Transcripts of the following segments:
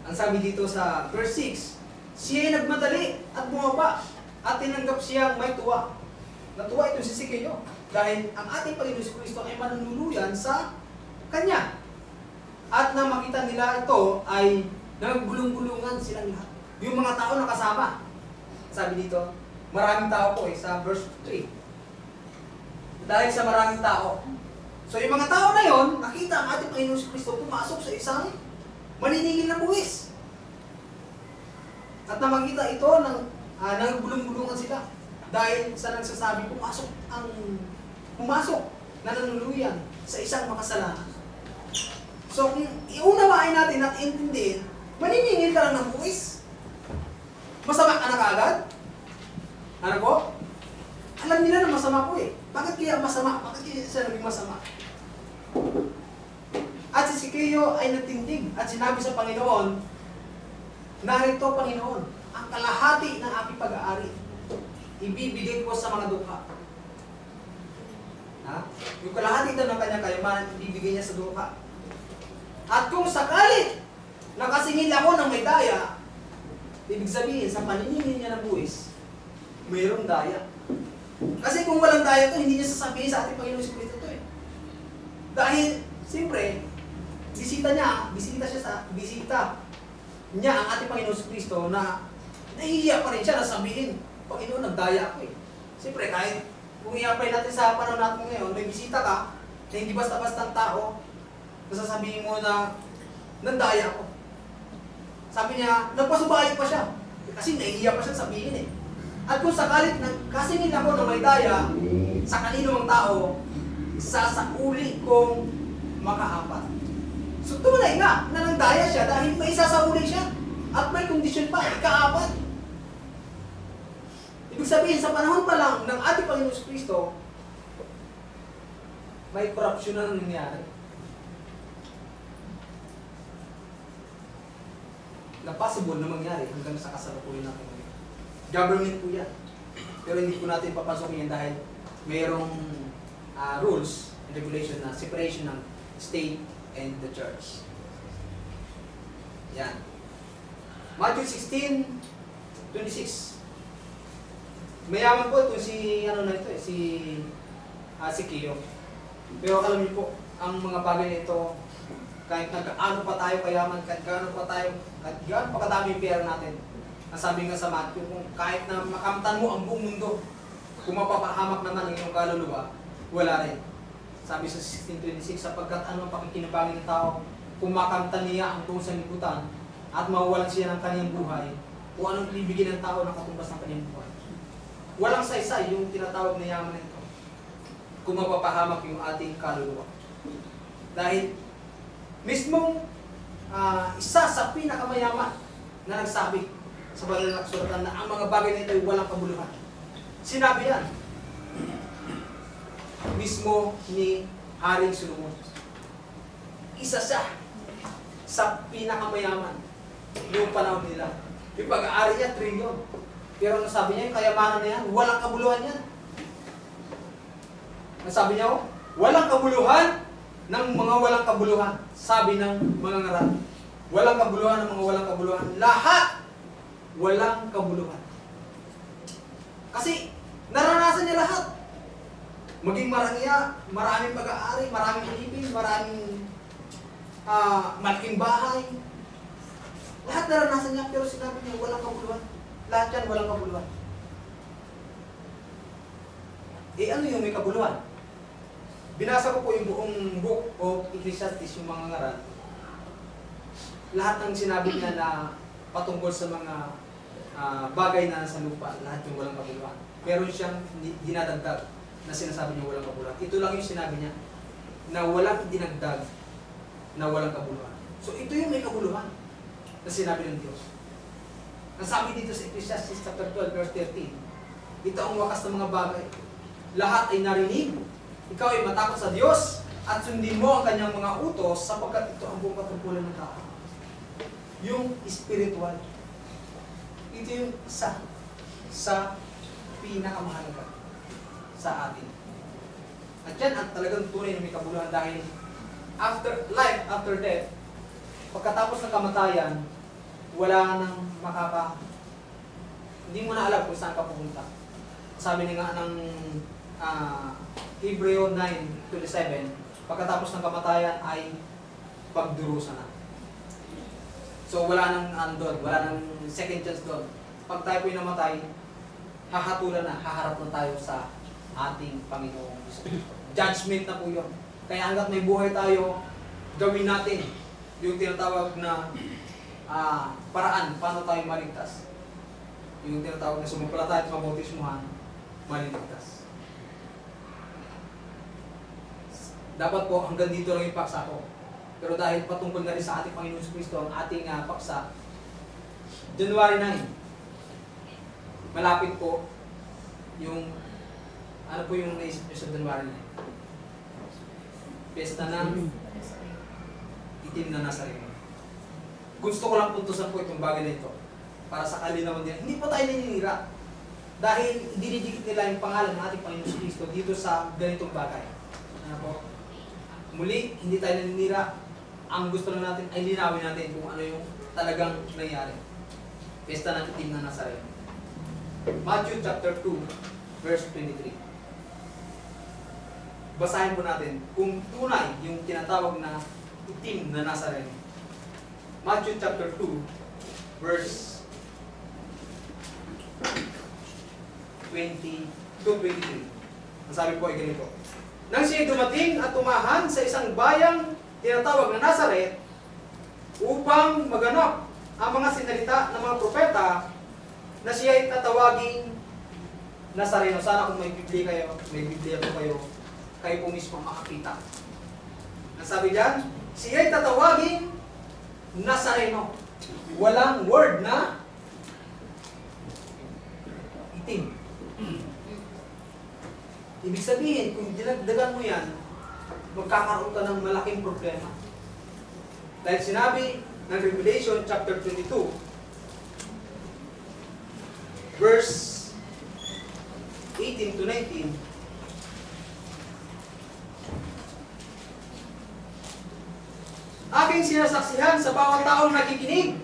Ang sabi dito sa verse 6, siya ay nagmadali at bumaba at tinanggap siyang may tuwa. Natuwa ito si Siqueo dahil ang ating Panginoon Kristo ay manunuluyan sa Kanya. At na makita nila ito ay naggulong-gulungan silang lahat. Yung mga tao na kasama. Sabi dito, maraming tao po sa verse 3. Dahil sa maraming tao. So yung mga tao na yon, nakita ang ating Panginoon Kristo pumasok sa isang maniningil na buwis. At na makita ito ng naggulong-gulungan sila. Dahil sa nagsasabi, pumasok na nanuluyan sa isang makasalanan. So, kung iunawain natin at intindihin, maniningil ka lang ng buwis. Masama ka na kaagad? Ano po? Alam nila na masama po eh. Bakit kaya masama? Bakit kaya siya naging masama? At si Siqueo ay nagtindig at sinabi sa Panginoon, narito Panginoon, ang kalahati ng aking pag-aari, ibibigay ko sa mga dukha. Ha? Yung kalahati daw ng kanyang kayamanan, ibibigay niya sa dukha. At kung sakali nakasingil ako ng may daya, ibig sabihin, sa paniningil niya ng buwis, mayroong daya. Kasi kung walang daya to, hindi niya sasabihin sa ating Panginoon Kristo to eh. Dahil, siyempre, bisita niya ang ating Panginoon Kristo na nahihiya pa rin siya na sabihin, Panginoon, nagdaya ako eh. Siyempre, kahit kung i-apply natin sa panahon natin ngayon, may bisita ka, na hindi basta-bastang tao, sasabihin mo na, nagdaya ako. Sabi niya, nagpasubalik pa siya. Kasi nahihiya pa siya sabihin eh. At kung sakalit kasingil ako ng may daya sa kanino mang tao, sasauli kong makaapat. So tunay nga na nagdaya siya dahil may isasauli siya. At may kondisyon pa, ikaapat. Ibig sabihin, sa panahon pa lang ng ating Panginoon Kristo, may corruption na nangyari. Na possible na mangyari hanggang sa kasalukuyan natin ngayon. Government po yan. Pero hindi po natin papasokin yan dahil mayroong rules and regulation na separation ng state and the church. Yan. Matthew 16:26. Mayaman po ito si Siqueo. Pero alam niyo po, ang mga bagay na ito, kahit nagkaano pa tayo kayaman, kahit gaano pa kadami pera natin. Ang sabi nga sa Matthew, kung kahit na makamtan mo ang buong mundo, kung mapapahamak naman ang iyong kaluluwa, wala rin. Sabi sa 16:26, sapagkat ano ang pakikinabangin ng tao, kung makamtan niya ang buong sanlibutan, at mawawalan siya ng kanyang buhay, o anong ibigin ng tao na katumbas ng kanyang buhay. Walang saysay yung tinatawag na yaman nito kung mapapahamak yung ating kaluluwa. Dahil mismong isa sa pinakamayaman na nagsabi sa banal na kasulatan na ang mga bagay na ito ay walang kabuluhan. Sinabi yan mismo ni Haring Solomon. Isa siya sa pinakamayaman noong panahon nila. Yung pag-aari niya, trilyon. Pero ang sabi niya, yung kayamanan na yan, walang kabuluhan yan. Ang sabi niya, walang kabuluhan ng mga walang kabuluhan. Sabi ng mga ngaral. Walang kabuluhan ng mga walang kabuluhan. Lahat walang kabuluhan. Kasi naranasan niya lahat. Maging maraming pag-aari, maraming alipin, maraming malaking bahay. Lahat naranasan niya, pero sinabi niya walang kabuluhan. Lahat yan walang kabuluhan. Eh ano yung may kabuluhan? Binasa ko po yung buong book of Ecclesiastes, yung mga ngaral. Lahat ng sinabi niya na patungkol sa mga bagay na nasa lupa, lahat yung walang kabuluhan. Meron siyang dinadagdag na sinasabi niya walang kabuluhan. Ito lang yung sinabi niya na walang dinagdag na walang kabuluhan. So ito yung may kabuluhan na sinabi ng Diyos. Ang sabi dito sa Ecclesiastes chapter 12 verse 13, ito ang wakas ng mga bagay. Lahat ay narinig. Ikaw ay matakot sa Diyos at sundin mo ang kanyang mga utos sapagkat ito ang buong katungkulan ng tao. Yung spiritual. Ito yung isa sa pinakamahalaga sa atin. At yan ang talagang tunay na may kabuluhan dahil after life, after death, pagkatapos ng kamatayan, wala nang hindi mo na alam kung saan ka pupunta. Sabi nga ng Hebreo 9:27, pagkatapos ng kamatayan ay pagdurusa na. So wala nang doon, wala nang second chance doon. Pag tayo po'y namatay, hahatulan na, haharap na tayo sa ating Panginoong Hesus. Judgment na po yun. Kaya hanggat may buhay tayo, gawin natin yung tinatawag na paraan paano tayo maligtas. Yung tinatawag na sumumpalataya at mabautismuhan, maligtas. Dapat po hanggang dito lang yung paksa ko. Pero dahil patungkol na rin sa ating Panginoon Kristo ang ating paksa, January 9, malapit po yung, ano po yung naisip nyo sa January 9? Pesta ng itim na Nazareno. Gusto ko lang puntusan po itong bagay na ito para sa kalinawan din. Hindi po tayo naninira dahil dinidikit nila yung pangalan ng ating Panginoon Kristo dito sa ganitong bagay. Ano po? Muli, hindi tayo naninira. Ang gusto lang natin ay linawin natin kung ano yung talagang nangyari. Pesta ng itim na Nazareno. Matthew chapter 2, verse 23. Basahin po natin kung tunay yung tinatawag na itim na Nazareno. Matthew chapter 2, verse 22-23. Ang sabi po ay ganito. Nang siya'y dumating at tumahan sa isang bayang tinatawag na Nazaret upang maganap ang mga sinalita ng mga propeta na siya'y tatawaging Nazareno. Sana kung may Biblia po kayo po mismo makakita. Ang sabi diyan, siya'y tatawaging Nazareno. Walang word na itim. Ibig sabihin, kung dinagdagan mo yan, magkakaroon ka ng malaking problema. Dahil sinabi ng Revelation chapter 22, verse 18 to 19, aking sinasaksihan sa bawat taong nakikinig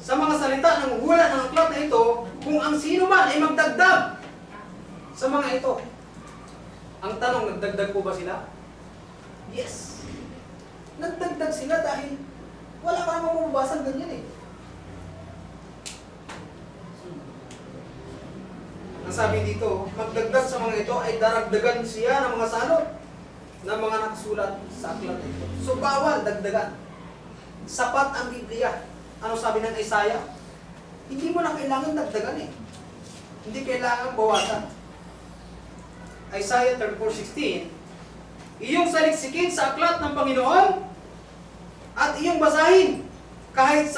sa mga salita ng hula ng aklat na ito, kung ang sino man ay magdagdag sa mga ito. Ang tanong, nagdagdag po ba sila? Yes. Nagdagdag sila dahil wala ka namang mababasan ganyan eh. Ang sabi dito, magdagdag sa mga ito ay daragdagan siya ng mga salot ng mga nakasulat sa aklat na ito. So bawal dagdagan. Sapat ang Biblia. Ano sabi ng Isaiah? Hindi mo na kailangan dagdagan eh. Hindi kailangan bawasan. Isaiah 34:16, iyong saliksikin sa aklat ng Panginoon at iyong basahin. Kahit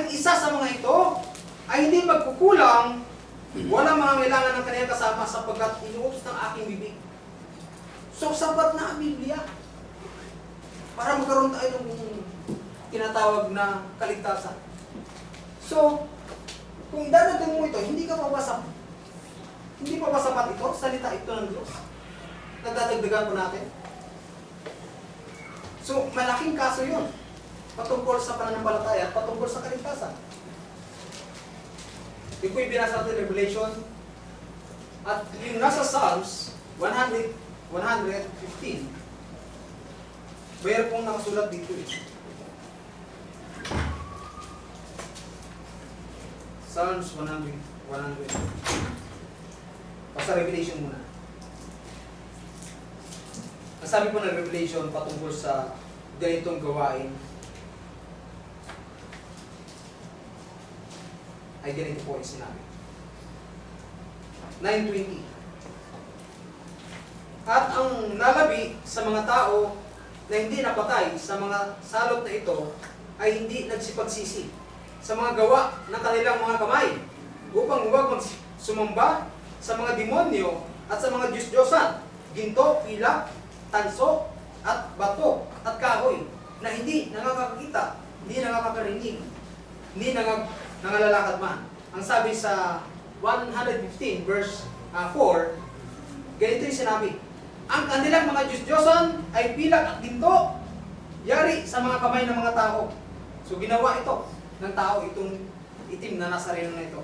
isa sa mga ito ay hindi magkukulang, walang mangangailangan ng kaniyang kasama sapagkat inuutos ng aking bibig. So sapat na ang Biblia para magkaroon tayo ng tinatawag na kaligtasan. So, kung dadagdag mo ito, hindi ka mabasa. Hindi pa ba sapat ito? Salita ito ng Diyos. Nagdadagdagan po natin. So, malaking kaso yun. Patungkol sa pananampalataya at patungkol sa kaligtasan. Yung po yung binasa natin Revelation at yung nasa Psalms 115, mayroon pong nakasulat dito eh. Psalms 100. Sa Revelation muna. Ang sabi po ng Revelation patungkol sa ganitong gawain ay ganito po ay sinabi. 9:20. At ang nalabi sa mga tao na hindi napatay sa mga salot na ito ay hindi nagsipagsisi sa mga gawa ng kanilang mga kamay upang huwag sumamba sa mga demonyo at sa mga Diyos-Diyosan, ginto, pilak, tanso, at bato, at kahoy, na hindi nakakakita, hindi nakakarinig, hindi nangalalakad man. Ang sabi sa 115 verse 4, ganito yung sinabi, ang kanilang mga Diyos-Diyosan ay pilak at ginto, yari sa mga kamay ng mga tao. So ginawa ito. ng tao itong itim na nasa reno na ito.